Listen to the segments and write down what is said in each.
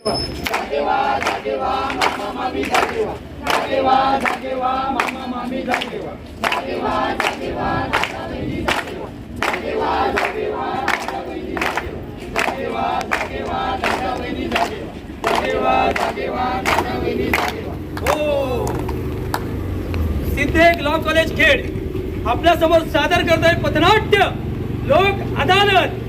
जागेवा जागेवा मामा मामी जागेवा जागेवा जागेवा मामा मामी जागेवा जागेवा जागेवा दादा बहिणी जागेवा जागेवा जागेवा दादा बहिणी जागेवा जागेवा जागेवा दादा बहिणी जागेवा जागेवा जागेवा दादा बहिणी जागेवा. हो, सिद्धेक लॉ कॉलेज खेड आपल्या समोर सादर करत आहे पथनाट्य लोक अदालत.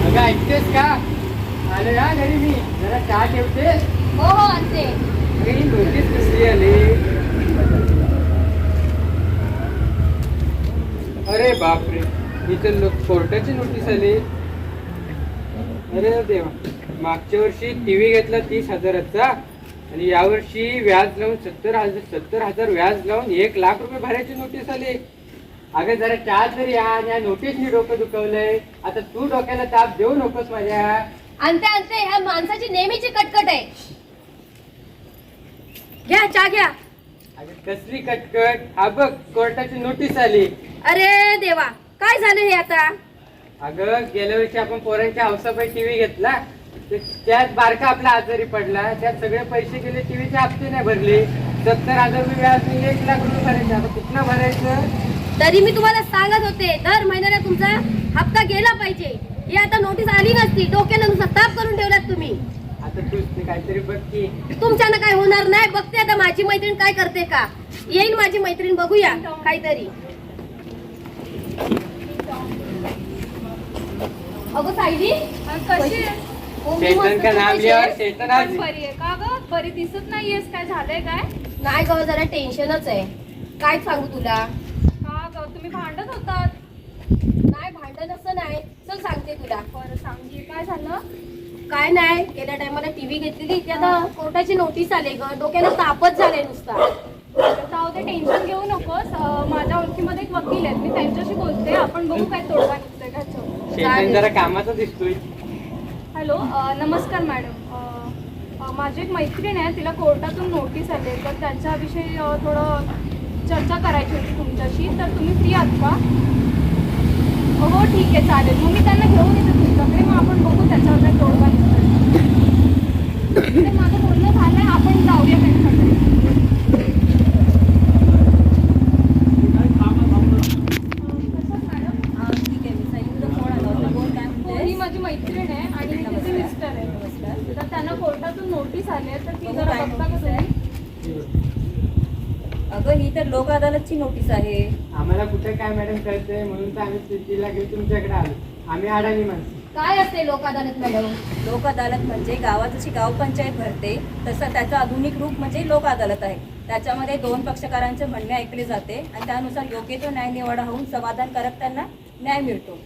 अगं ऐकतेस का? आलो या घरी मी, जरा चहा ठेवतेस? हो हो आणते. अगं ही नोटीस कसली आली? अरे बापरे, ही तर कोर्टाची नोटीस आली. अरे देवा, मागच्या वर्षी टीव्ही घेतला 30,000चा आणि यावर्षी व्याज लावून 70,000 व्याज लावून 1,00,000 रुपये भरायची नोटीस आली. अगं जरा चहा तरी या आणि या नोटीसनी डोकं दुखवलंय. आता तू डोक्याला ताप देऊ नकोस माझ्या. आणते आणते. ह्या माणसाची नेहमीची कटकट आहे. घ्या चहा घ्या. अगं कसली कटकट? हा बघ कोर्टाची नोटीस आली. अरे देवा, काय झालं हे आता? अगं गेल्या वर्षी आपण पोरांच्या हौसापायी टीव्ही घेतला, त्यात बारका आपला आजारी पडला, त्यात सगळे पैसे गेले, टीव्हीचे हप्ते नाही भरले, 70,000 रुपये व्याज नाही, 1,00,000 रुपये भरायचे. आता कुठनं भरायचं? तरी मी तुम्हाला सांगत होते दर महिन्याला तुमचा हप्ता गेला पाहिजे. ही आता नोटीस आली नसती, डोक्याला नुसता ताप करून ठेवलात तुम्ही. आता तूच ते काहीतरी बघ की. तुमच्यानं काय होणार नाही. बघते आता माझी मैत्रीण काय करते का. येईल माझी मैत्रीण, बघूया काहीतरी. अगं सायली कशी चेतन का नाम लिया और चेतन आज बरी आहे का ग? बरी दिसत नाहीयेस, काय झालंय काय? नाही ग, जरा टेन्शनच आहे. काय सांगू तुला. का ग, तुम्ही भांडत होतात? नाही भांडण असं नाही. चल सांगते तुला. बरं सांग, काय झालं? काय नाही, गेल्या टायमाला टीव्ही घेतलेली, ती आता कोर्टाची नोटीस आली ग. डोक्याला तापच झाले नुसता. जाऊ दे, टेन्शन घेऊ नकोस. माझ्या ओळखीमध्ये एक वकील आहेत, मी त्यांच्याशी बोलते. आपण बघू काय तोडगा निघतोय त्याच्यावर. चेतन जरा कामाचा दिसतोय. हॅलो, नमस्कार मॅडम. माझी एक मैत्रीण आहे, तिला कोर्टातून नोटीस आली, तर त्याच्याविषयी थोडं चर्चा करायची होती तुमच्याशी. तर तुम्ही फ्री आहात का? हो ठीक आहे, चालेल. मग मी त्यांना घेऊन येते तुमच्याकडे, मग आपण बघू त्याच्यावर काय तोडगा निघतोय. ते माझं बोलणं झालंय, आपण जाऊया त्यांच्याकडे. ही माझी मैत्रीण आहे आणि तिचे मिस्टर आहे. तर त्यांना कोर्टातून नोटीस आली आहे, तर ती जरा बघता का तुम्ही? अगं ही तर लोक अदालतची नोटीस आहे. आम्हाला कुठे काय मॅडम कळतंय, म्हणून तर आम्ही तिला घेऊन तुमच्याकडे आलो. आम्ही अडाणी माणसं. काय असते लोक अदालत मॅडम? लोक अदालत म्हणजे गावात जशी गाव पंचायत भरते तसं त्याचं आधुनिक रूप म्हणजे लोक अदालत आहे. त्याच्यामध्ये 2 पक्षकारांचे म्हणणे ऐकले जाते आणि त्यानुसार योग्य तो न्याय निवाडा होऊन समाधानकारक त्यांना न्याय मिळतो.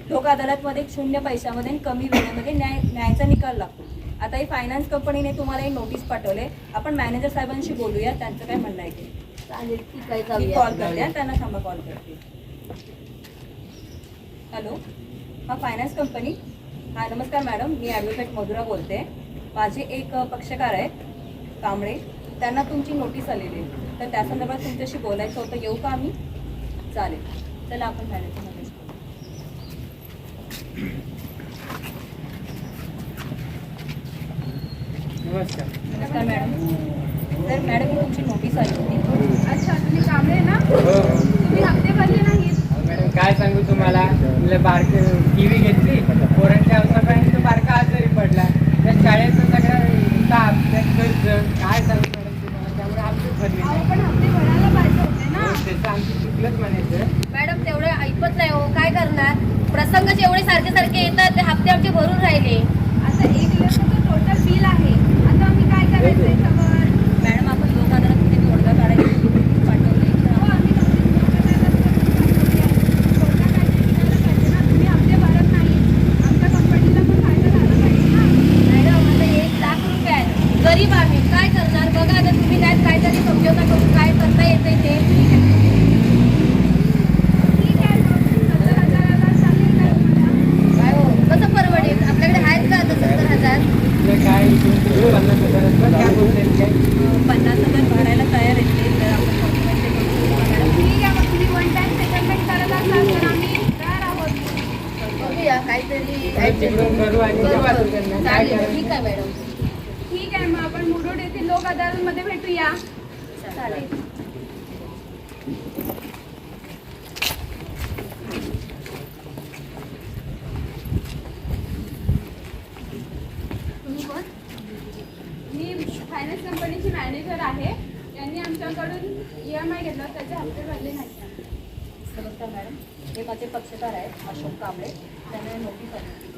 लोक अदालतमध्ये 0 पैशामध्ये आणि कमी वेळेमध्ये न्यायाचा निकाल लागतो. आता ही फायनान्स कंपनीने तुम्हाला ही नोटीस पाठवले. आपण मॅनेजर साहेबांशी बोलूया, त्यांचं काय म्हणणं आहे ते. चालेल, ठीक आहे, मी जाऊया. कॉल करते, त्यांना थांबा कॉल करते. हॅलो, हा फायनान्स कंपनी. हा नमस्कार मॅडम, मी ॲडव्होकेट मधुरा बोलते. माझे एक पक्षकार आहेत कांबळे, त्यांना तुमची नोटीस आलेली आहे, तर त्या संदर्भात तुमच्याशी बोलायचं होतं. येऊ का आम्ही? चालेल, चला आपण मॅनेजर मॅनेज करू. नमस्कार. नमस्कार मॅडम. तर मॅडम ही तुमची नोटीस आली होती. अच्छा, तुम्ही कांबळे ना? हो तुम्ही हप्ते भरले नाहीत? मॅडम काय सांगू तुम्हाला, बारके टीव्ही घेतली, पोरांच्या हौसापायी तो बारका आजारी पडला, त्या शाळेचं सगळं ताप, त्यात कर्ज, काय सांगू मॅडम तुम्हाला. त्यामुळे आमचे भरले अहो, नाही. पण हप्ते भरायला पाहिजे होते ना. त्याचं आमचं चुकलंच म्हणायचं. मॅडम तेवढे ऐकत नाही हो, काय करणार. प्रसंग जेवढे सारखे सारखे येतात ते हप्ते आमचे भरून राहिले. आता 1,00,000चं टोटल बिल आहे. आता आम्ही काय करायचं याच्यावर? मॅडम आपण लोक अदालतमध्ये तोडगा काढायला पाठवले. हो, आम्ही तोडगा काढायला पाहिजे ना. तुम्ही हप्ते भरत नाही, आमच्या कंपनीला पण फायदा झाला पाहिजे ना. मॅडम आता 1,00,000 रुपये आहेत, गरीब आम्ही, काय करणार. बघा आता तुम्ही नाही काहीतरी समजवता करून काय करता येते ते. ठीक आहे, 70,000 चालेल काय तुम्हाला? काय हो, कसं परवडेल. आपल्याकडे आहेत का आता 70,000? आपलं काय इकडून तिकडून 50,000 पण काय बोलताय काय? 50,000 भरायला तयार आहेत ते. तर आपण document ते करू. मॅडम ठीक आहे, मग तुम्ही 1 टाइम सेटलमेंट करत असाल तर आम्ही तयार आहोत. बघूया काहीतरी. तिकडून करू आणि जेव्हा त्यांना काय चालेल, करायचं ठीक आहे मॅडम. ठीक आहे, मग आपण मुरुड येथील लोक अदालतमध्ये भेटूया. चालेल. तुम्ही कोण? मी फायनान्स कंपनीची मॅनेजर आहे. यांनी आमच्याकडून EMI घेतला, त्याचे हप्ते भरले नाही. नमस्कार मॅडम, हे माझे पक्षकार आहेत अशोक कांबळे. त्यांना नोटीस आली.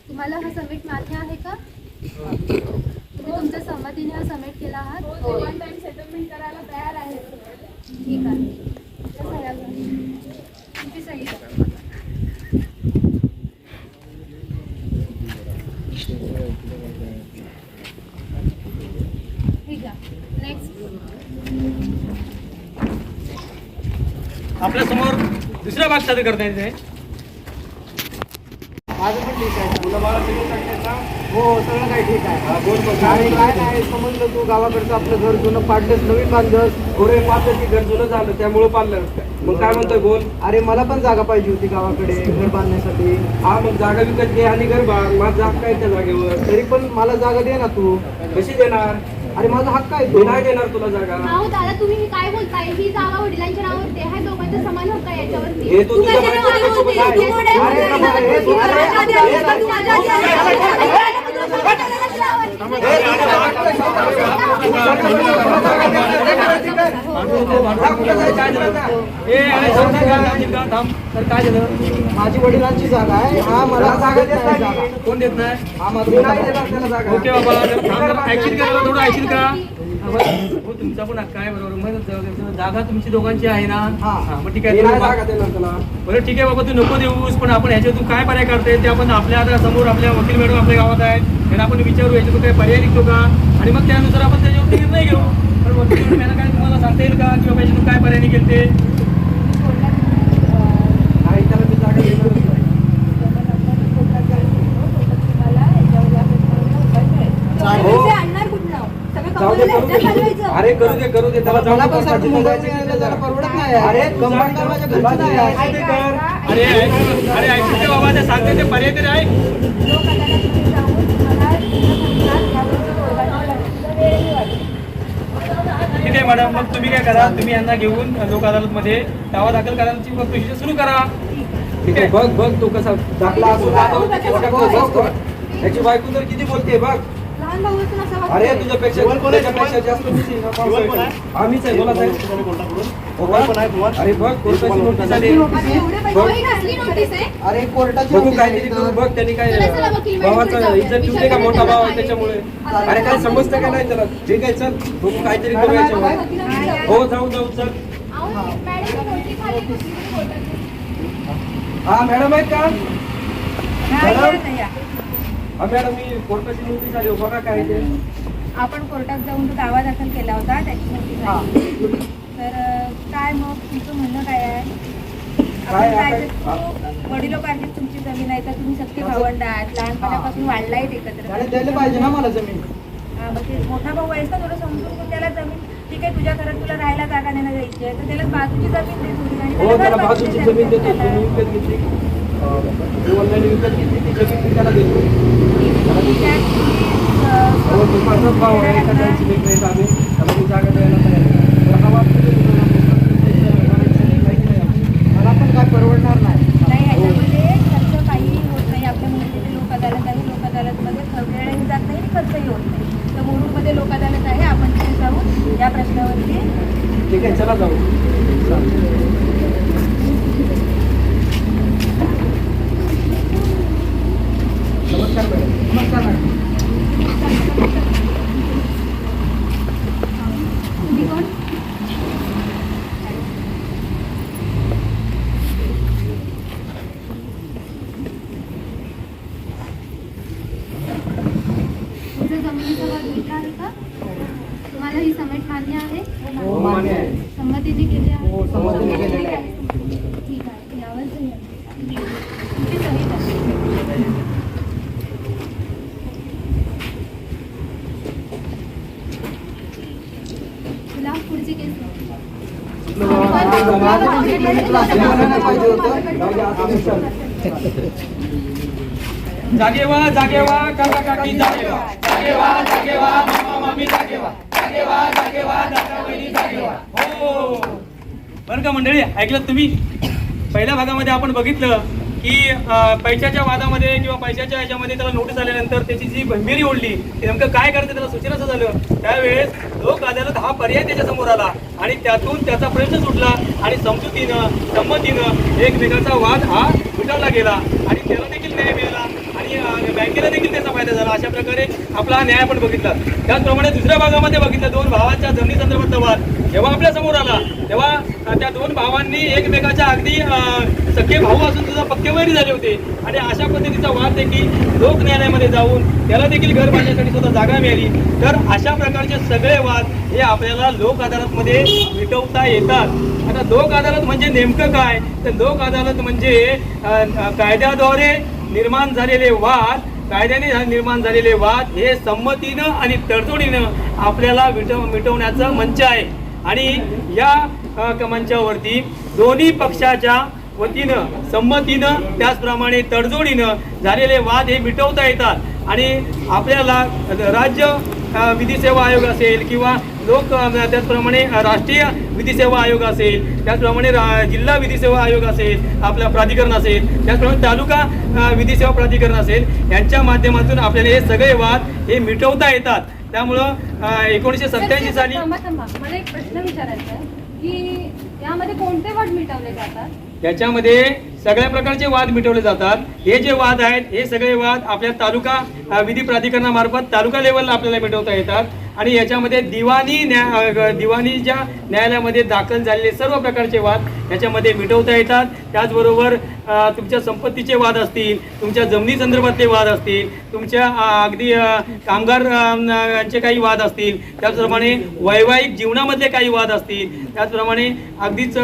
तुम्हाला हा समिट मान्य आहे का? तुम्ही तुमच्या संमतीने हा समिट केला आहात? हो, ते 1 टाइम सेटलमेंट करायला तयार आहे. ठीक आहे. त्या सह्या करा. तुमची सही करा. ठीक आहे. नेक्स्ट. आपल्या समोर दुसरा भाग सादर करता येते. माझं पण ठीक आहे. तुला मला सगळं सांगते ना. हो, सगळं काही ठीक आहे. हा, बोल बघ. अरे काय नाही, समजलं तू गावाकडचं आपलं घर जुनं पाडलंस, नवीन बांधलंस. गोरे पाहतं की घर जुनं झालं त्यामुळं पाडलं. मग काय म्हणतोय बोल. अरे मला पण जागा पाहिजे होती गावाकडे घर बांधण्यासाठी. हा मग जागा विकत घे आणि घर बांध. माझा जाग काय त्या जागेवर. तरी पण मला जागा दे ना तू. कशी देणार. अरे माझा हक्क आहे मी तो. नाही देणार तुला जागा. अहो दादा, तुम्ही हे काय बोलताय? ही जागा वडिलांच्या नावावरती आहे. दोघांचा समान हक्क आहे याच्यावरती. हे तो तुझ्या कशाला बायकोसोबत बोलते? आहे. तू मोठे अरे, बोलते. अरे, तू अरे, माझ्या आधी अरे, आलीस, तू माझ्या आधी तर काय झालं? माझी वडिलांची जागा आहे. हा मला जागा देत नाही जागा. कोण देत नाही? हा माझा मी नाही देणार त्याला जागा. ओके बाबा, ऍक्शन करा, थोडं ऍक्शन करा. हो, तुमचा पण हक्क आहे, बरोबर. मग जागा तुमची दोघांची आहे ना? हा. मग ठीक मी नाही जागा आहे. देणार तुला. बरं ठीक आहे बाबा, तू नको देऊस, पण आपण ह्याच्यातून काय पर्याय करता येईल ते आपण आपल्या आता समोर आपल्या वकील मॅडम आपल्या गावात आहेत, त्यांना आपण विचारू याच्यातून काही पर्याय निघतो का, आणि मग त्यानुसार आपण त्याच्यावर निर्णय घेऊ. पण वकील मॅडम यांना काय तुम्हाला सांगता येईल का किंवा याच्यातून काय पर्याय निघेल ते? नाही त्याला मी जागा देणारच नाही. पैसे आणणार कुठनं? सगळं जाऊ दे, कमवलेलं करू ह्याच्यात दे. घालवायचं. अरे करू दे त्याला जाऊ मला दे. पण सारखं जिथं मुंबईत जायचं यायला तिथं जरा जा. परवडत नाही. अरे कंबाईन काय माझ्या घरचं नाही आहे. जायचं ते कर. अरे अरे ऐकून ते बाबा, ते सांगते ते पर्याय तरी आहे. लोक अदालतमध्ये जाऊन मला ठीक आहे मॅडम, मग तुम्ही काय करा, तुम्ही यांना घेऊन लोक अदालतमध्ये दावा दाखल करायची प्रोसिजर सुरू करा. ठीक आहे, बघ तू कसा दाखला असतो याची बायको तर किती बोलते बघ. लहान भाऊ असून असं वागतोय. अरे तुझ्यापेक्षा जास्त आम्हीच आहे. बोला साहेब. अरे बघ कोर्टाची नोटीस आली. अरे एवढे पैसे होय, कसली नोटीस आहे? अरे कोर्टाची बघू नोटीस काहीतरी आहे करू. इथं. बघ त्यांनी काय चला, चला, वकील मॅडम, भावाचा जाऊया. इज्जत ठेवते का मोठा भाव आहे त्याच्यामुळे. अरे काय समजतं का नाही त्याला. ठीक आहे चल बघू काहीतरी करू याच्यावर. हो जाऊ चल. अहो, मॅडम कोणती खाली बसली कोर्टाची? हा मॅडम आहेत का. नाही, नाही, या. हा मॅडम मी कोर्टाची नोटीस आली हो, बघा काय ते. आपण कोर्टात जाऊन तो दावा दाखल केला होता त्याची नोटीस आली. तर काय मग तुमचं म्हणणं काय आहे? काय आपण काय आपण- तर वडिलोपार्जित तुमची जमीन आहे तर तुम्ही सख्खे भावंड आहात, लहानपणापासून वाढलायत एकत्र. आणि द्यायला पाहिजे ना मला जमीन. हा, मग ते मोठा भाऊ आहेस ना, थोडं समजून घेऊन त्याला जमीन. ठीक आहे, तुझ्या घरात तुला राहायला जागा देण्यात यायची आहे तर त्याला बाजूची जमीन दे थोडी आणि हो त्याला त्याला घर बाजूची बांधून जमीन देतो. त्याला. तुम्ही विकत घेतली ऑनलाईन विकत घेतली ती जमीन मी त्याला देतो. त्यात तुम्ही, हो दुकानाचाच भाव आहे. एखाद्याची लेकरं आम्ही त्याला ती जागा द्यायला तयार आहे. तर हा वाद तुम्ही मला पण काय परवडणार नाही. नाही, ह्याच्यामध्ये खर्च काही होत नाही. आपल्या मुलीचे लोक अदालत आहे, लोक अदालतमध्ये वेळही जात नाही आणि खर्चही होत नाही. तर मुरुडमध्ये लोक अदालत आहे, आपण तिथे जाऊन या प्रश्नावरती. ठीक आहे चला जाऊ. नमस्कार मॅडम. नमस्कार मॅडम. तुम्ही कोण? तुमचं जमिनीचा भाग घेतला आहे का? तुम्हाला ही समेट मान्य आहे? हो मान्य आहे. संमतीने केली आहे? हो, संमतीने केलेली आहे. ठीक आहे, यावर सही आहे. तुमची सही करा. तुला पुढची केस जागेवा जागेवा काका काकी जागेवा जागेवा जागेवा मामा मामी जागेवा जागेवा जागेवा दादा वहिनी जागेवा. हो बरं का मंडळी, ऐकलं तुम्ही? पहिल्या भागामध्ये आपण बघितलं की पैशाच्या वादामध्ये किंवा पैशाच्या ह्याच्यामध्ये त्याला नोटीस आल्यानंतर त्याची जी गंभीरी ओढली ते नेमकं काय करते त्याला सूचनाचं झालं. त्यावेळेस लोक अदालत हा पर्याय त्याच्या समोर आला आणि त्यातून त्याचा प्रश्न सुटला आणि समजुतीनं संमतीनं एकमेकांचा वाद हा मिटवला गेला आणि त्याला देखील न्याय मिळाला आणि बँकेला देखील त्याचा फायदा झाला. अशा प्रकारे आपला हा न्याय आपण बघितला. त्याचप्रमाणे दुसऱ्या भागामध्ये बघितलं, दोन भावांच्या जमिनी संदर्भातला वाद जेव्हा आपल्या समोर आला तेव्हा त्या दोन भावांनी एकमेकाच्या अगदी सख्खे भाऊ असून सुद्धा पक्के वैरी झाले होते आणि अशा पद्धतीचा वाद देखील लोक न्यायालयामध्ये जाऊन त्याला देखील घर बांधण्यासाठी सुद्धा जागा मिळाली. तर अशा प्रकारचे सगळे वाद हे आपल्याला लोक अदालतमध्ये मिटवता येतात. आता लोक अदालत म्हणजे नेमकं काय, तर लोक अदालत म्हणजे कायद्याद्वारे निर्माण झालेले वाद, कायद्याने निर्माण झालेले वाद हे संमतीनं आणि तडजोडीनं आपल्याला मिटवण्याचा मंच आहे. आणि या मंचावरती दोन्ही पक्षाच्या वतीनं संमतीनं त्याचप्रमाणे तडजोडीनं झालेले वाद हे मिटवता येतात आणि आपल्याला राज्य विधी सेवा आयोग असेल किंवा त्याचप्रमाणे राष्ट्रीय विधी सेवा आयोग असेल, त्याचप्रमाणे जिल्हा विधी सेवा आयोग असेल, आपला प्राधिकरण असेल, त्याचप्रमाणे तालुका विधी सेवा प्राधिकरण असेल, यांच्या माध्यमातून आपल्याला हे सगळे वाद हे मिटवता येतात. त्यामुळं 1987 साली मला एक प्रश्न विचारायचा आहे की यामध्ये कोणते वाद मिटवले जातात? याच्यामध्ये सगळ्या प्रकारचे वाद मिटवले जातात. हे जे वाद आहेत हे सगळे वाद आपल्या तालुका विधी प्राधिकरणामार्फत तालुका लेवलला आपल्याला मिटवता येतात आणि याच्यामध्ये दिवाणीच्या न्यायालयामध्ये दाखल झालेले सर्व प्रकारचे वाद याच्यामध्ये मिटवता येतात. त्याचबरोबर तुमच्या संपत्तीचे वाद असतील, तुमच्या जमिनी संदर्भातले वाद असतील, तुमच्या अगदी कामगार यांचे काही वाद असतील, त्याचप्रमाणे वैवाहिक जीवनामधले काही वाद असतील, त्याचप्रमाणे अगदीच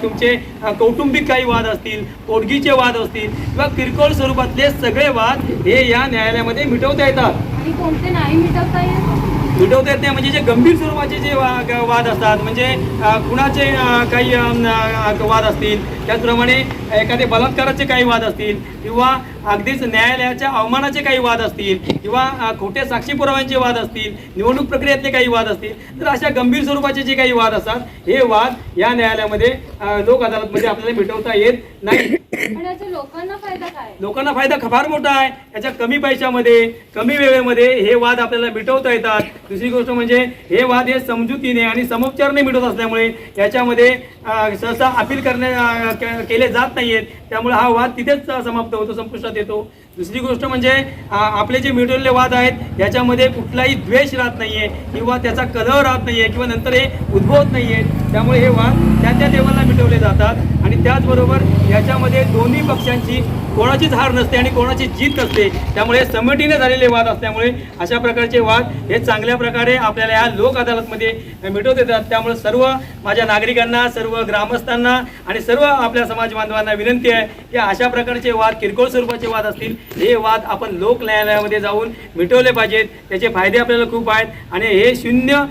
तुमचे कौटुंबिक काही वाद असतील, पोटगीचे वाद असतील किंवा किरकोळ स्वरूपातले सगळे वाद हे या न्यायालयामध्ये मिटवता येतात. आणि कोणते नाही मिटवता येत? मिटवता येत नाही म्हणजे जे गंभीर स्वरूपाचे जे वाद असतात, म्हणजे खुनाचे काही वाद असतील, त्याचप्रमाणे एखादे बलात्काराचे काही वाद असतील किंवा अगदीच न्यायालयाच्या अवमानाचे काही वाद असतील किंवा खोटे साक्षी पुराव्यांचे वाद असतील, निवडणूक प्रक्रियेतले काही वाद असतील, तर अशा गंभीर स्वरूपाचे जे काही वाद असतात हे वाद या न्यायालयामध्ये लोक अदालतमध्ये आपल्याला मिटवता येत नाही. पण याचा लोकांना फायदा काय? लोकांना फायदा फार मोठा आहे. याच्या कमी पैशामध्ये कमी वेळेमध्ये हे वाद आपल्याला मिटवता येतात. दुसरी गोष्ट म्हणजे हे वाद हे समजुतीने आणि समोपचाराने मिटवत असल्यामुळे याच्यामध्ये सहसा अपील केले जात नाहीयेत. त्यामुळे हा वाद तिथेच समाप्त होतो, संपुष्टात येतो. दुसरी गोष्ट म्हणजे आपले जे मिटवलेले वाद आहेत याच्यामध्ये कुठलाही द्वेष राहत नाहीये किंवा त्याचा कलह राहत नाहीये किंवा नंतर हे उद्भवत नाहीये. त्यामुळे हे वाद त्या लेवलला मिटवले जातात आणि त्याचबरोबर याच्यामध्ये दोन्ही पक्षांची कोणाचीच हार नसते आणि कोणाची जीत नसते. त्यामुळे समटीने झालेले वाद असल्यामुळे अशा प्रकारचे वाद हे चांगल्या प्रकारे आपल्याला या लोक अदालतमध्ये मिटवता येतात. त्यामुळे सर्व माझ्या नागरिकांना, सर्व ग्रामस्थांना आणि सर्व आपल्या समाज बांधवांना विनंती आहे की अशा प्रकारचे वाद, किरकोळ स्वरूपाचे वाद असतील, हे वाद आपण लोक न्यायालयामध्ये जाऊन मिटवले पाहिजेत. त्याचे फायदे आपल्याला खूप आहेत आणि हे शून्य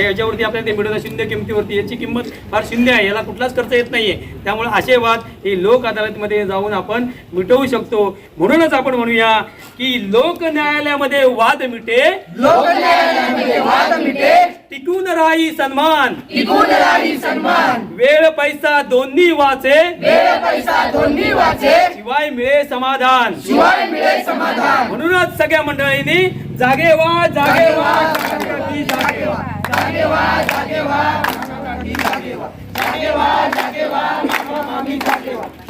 याच्यावरती आपल्याला ते मिळवतात, शून्य किमतीवरती. याची किंमत फार शून्य आहे, याला कुठलाच खर्च येत नाहीये. त्यामुळे असे वाद हे लोक अदालतमध्ये जाऊन आपण मिटवू शकतो. म्हणूनच आपण म्हणूया की लोक न्यायालयामध्ये वाद मिटे, लोक न्यायालयामध्ये वाद मिटे, टिकून राही सन्मान, टिकून राही सन्मान, वेळ पैसा दोन्ही वाचे, वेळ पैसा दोन्ही वाचे, शिवाय मिळे समाधान, शिवाय मिळे समाधान. म्हणूनच सगळ्या मंडळींनी जागे व्हा, जागे व्हा, जागे व्हा, जागे व्हा, जागे व्हा, जागे व्हा, जागे व्हा, जागे व्हा, मामा मामी जागे व्हा.